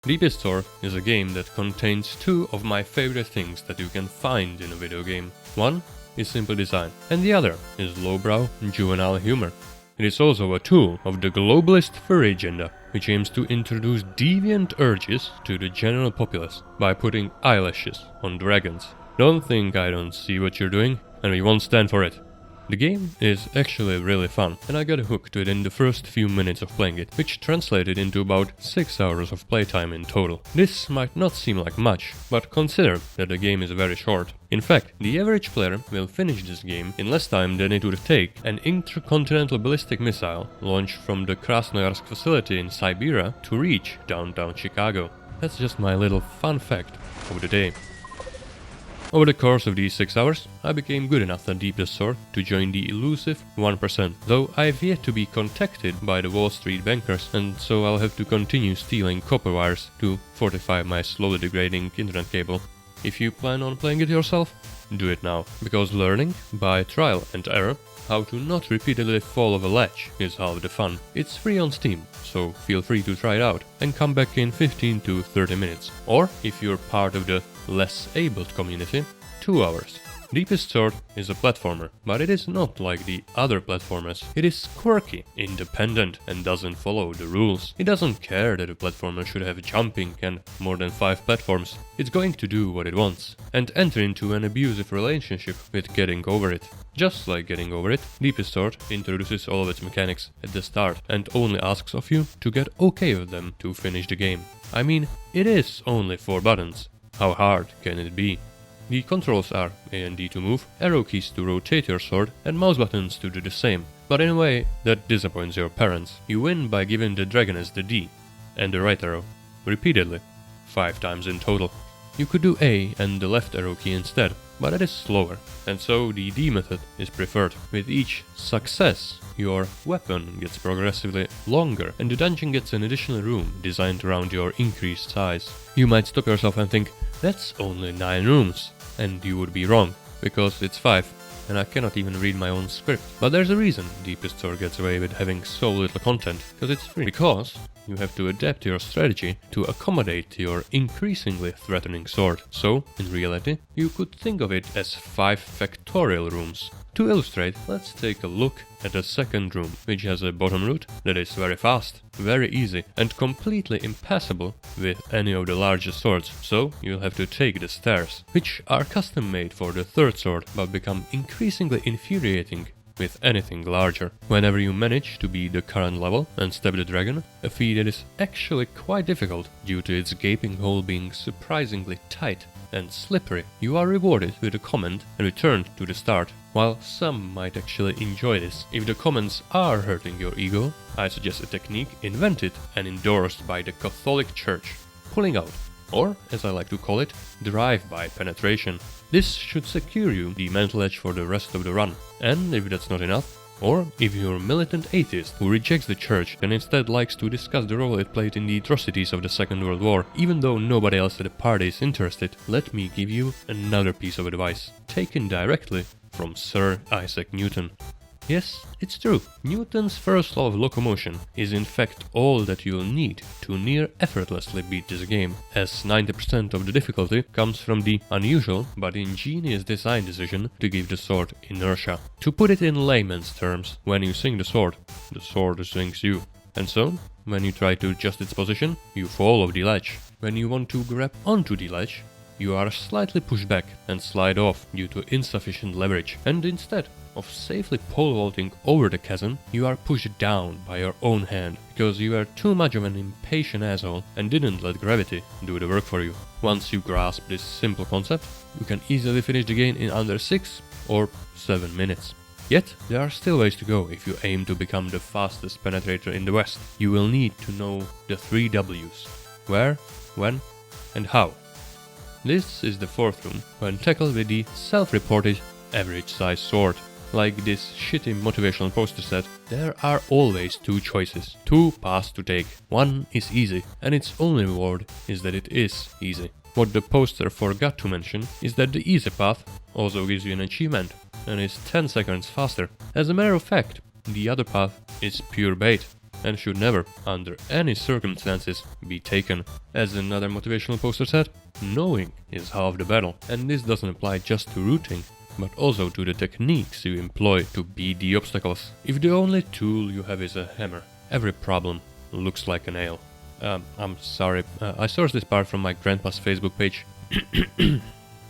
Deepest Sword is a game that contains two of my favorite things that you can find in a video game. One is simple design, and the other is lowbrow juvenile humor. It is also a tool of the globalist furry agenda, which aims to introduce deviant urges to the general populace by putting eyelashes on dragons. Don't think I don't see what you're doing, and we won't stand for it. The game is actually really fun, and I got hooked to it in the first few minutes of playing it, which translated into about 6 hours of playtime in total. This might not seem like much, but consider that the game is very short. In fact, the average player will finish this game in less time than it would take an intercontinental ballistic missile launched from the Krasnoyarsk facility in Siberia to reach downtown Chicago. That's just my little fun fact of the day. Over the course of these 6 hours, I became good enough at Deepest Sword to join the elusive 1%, though I've yet to be contacted by the Wall Street bankers, and so I'll have to continue stealing copper wires to fortify my slowly degrading internet cable. If you plan on playing it yourself, do it now, because learning, by trial and error, how to not repeatedly fall off a ledge is half the fun. It's free on Steam, so feel free to try it out and come back in 15 to 30 minutes. Or, if you're part of the less abled community, 2 hours. Deepest Sword is a platformer, but it is not like the other platformers. It is quirky, independent, and doesn't follow the rules. It doesn't care that a platformer should have jumping and more than 5 platforms. It's going to do what it wants, and enter into an abusive relationship with getting over it. Just like getting over it, Deepest Sword introduces all of its mechanics at the start and only asks of you to get okay with them to finish the game. I mean, it is only 4 buttons. How hard can it be? The controls are A and D to move, arrow keys to rotate your sword, and mouse buttons to do the same, but in a way that disappoints your parents. You win by giving the dragoness the D and the right arrow, repeatedly, 5 times in total. You could do A and the left arrow key instead, but it is slower, and so the D method is preferred. With each success, your weapon gets progressively longer, and the dungeon gets an additional room designed around your increased size. You might stop yourself and think, that's only 9 rooms, and you would be wrong, because it's 5, and I cannot even read my own script. But there's a reason Deepest Sword gets away with having so little content, because it's free. Because you have to adapt your strategy to accommodate your increasingly threatening sword. So, in reality, you could think of it as 5 factorial rooms. To illustrate, let's take a look at the second room, which has a bottom route that is very fast, very easy, and completely impassable with any of the largest swords, so you'll have to take the stairs, which are custom made for the third sword, but become increasingly infuriating with anything larger. Whenever you manage to beat the current level and stab the dragon, a feat that is actually quite difficult due to its gaping hole being surprisingly tight and slippery, you are rewarded with a comment and returned to the start. While some might actually enjoy this, if the comments are hurting your ego, I suggest a technique invented and endorsed by the Catholic Church: pulling out, or as I like to call it, drive-by penetration. This should secure you the mental edge for the rest of the run. And if that's not enough, or if you're a militant atheist who rejects the church and instead likes to discuss the role it played in the atrocities of the Second World War, even though nobody else at the party is interested, let me give you another piece of advice, taken directly from Sir Isaac Newton. Yes, it's true. Newton's first law of locomotion is in fact all that you'll need to near effortlessly beat this game, as 90% of the difficulty comes from the unusual but ingenious design decision to give the sword inertia. To put it in layman's terms, when you swing the sword swings you. And so, when you try to adjust its position, you fall off the ledge. When you want to grab onto the ledge, you are slightly pushed back and slide off due to insufficient leverage, and instead of safely pole vaulting over the chasm, you are pushed down by your own hand, because you are too much of an impatient asshole and didn't let gravity do the work for you. Once you grasp this simple concept, you can easily finish the game in under 6 or 7 minutes. Yet, there are still ways to go if you aim to become the fastest penetrator in the West. You will need to know the 3 W's: where, when, and how. This is the 4th room, when tackled with the self-reported average size sword. Like this shitty motivational poster said, there are always 2 choices, 2 paths to take. One is easy, and its only reward is that it is easy. What the poster forgot to mention is that the easy path also gives you an achievement, and is 10 seconds faster. As a matter of fact, the other path is pure bait. and should never, under any circumstances, be taken. As another motivational poster said, knowing is half the battle, and this doesn't apply just to routing, but also to the techniques you employ to beat the obstacles. If the only tool you have is a hammer, every problem looks like a nail. I'm sorry, I sourced this part from my grandpa's Facebook page.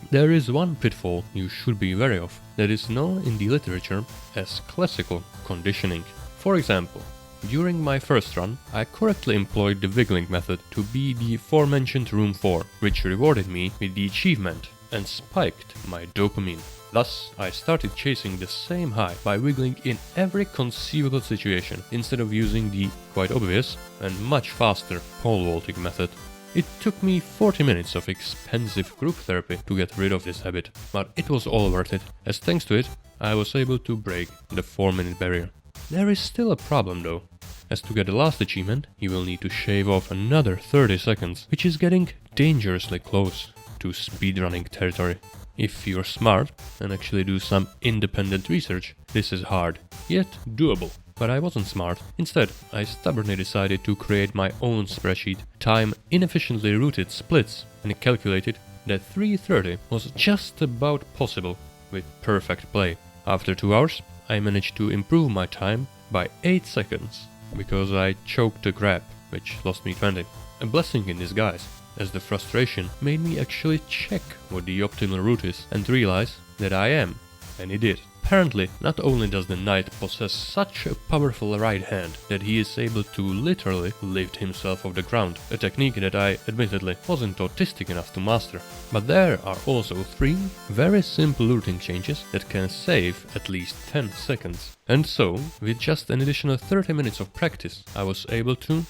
There is one pitfall you should be wary of that is known in the literature as classical conditioning. For example, during my first run, I correctly employed the wiggling method to be the aforementioned room 4, which rewarded me with the achievement and spiked my dopamine. Thus, I started chasing the same high by wiggling in every conceivable situation instead of using the quite obvious and much faster pole vaulting method. It took me 40 minutes of expensive group therapy to get rid of this habit, but it was all worth it, as thanks to it, I was able to break the 4-minute barrier. There is still a problem though, as to get the last achievement, you will need to shave off another 30 seconds, which is getting dangerously close to speedrunning territory. If you're smart and actually do some independent research, this is hard, yet doable. But I wasn't smart. Instead, I stubbornly decided to create my own spreadsheet, time inefficiently routed splits, and calculated that 3:30 was just about possible with perfect play. After 2 hours, I managed to improve my time by 8 seconds, because I choked a grab, which lost me 20. A blessing in disguise, as the frustration made me actually check what the optimal route is and realize that I am, and it did. Apparently, not only does the knight possess such a powerful right hand that he is able to literally lift himself off the ground, a technique that I admittedly wasn't autistic enough to master, but there are also 3 very simple routing changes that can save at least 10 seconds. And so, with just an additional 30 minutes of practice, I was able to...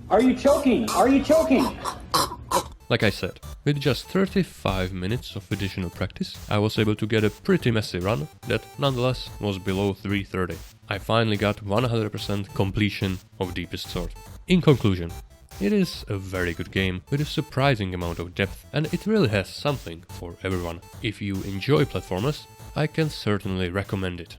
Are you choking? Are you choking? Like I said, with just 35 minutes of additional practice, I was able to get a pretty messy run that nonetheless was below 3:30. I finally got 100% completion of Deepest Sword. In conclusion, it is a very good game with a surprising amount of depth, and it really has something for everyone. If you enjoy platformers, I can certainly recommend it.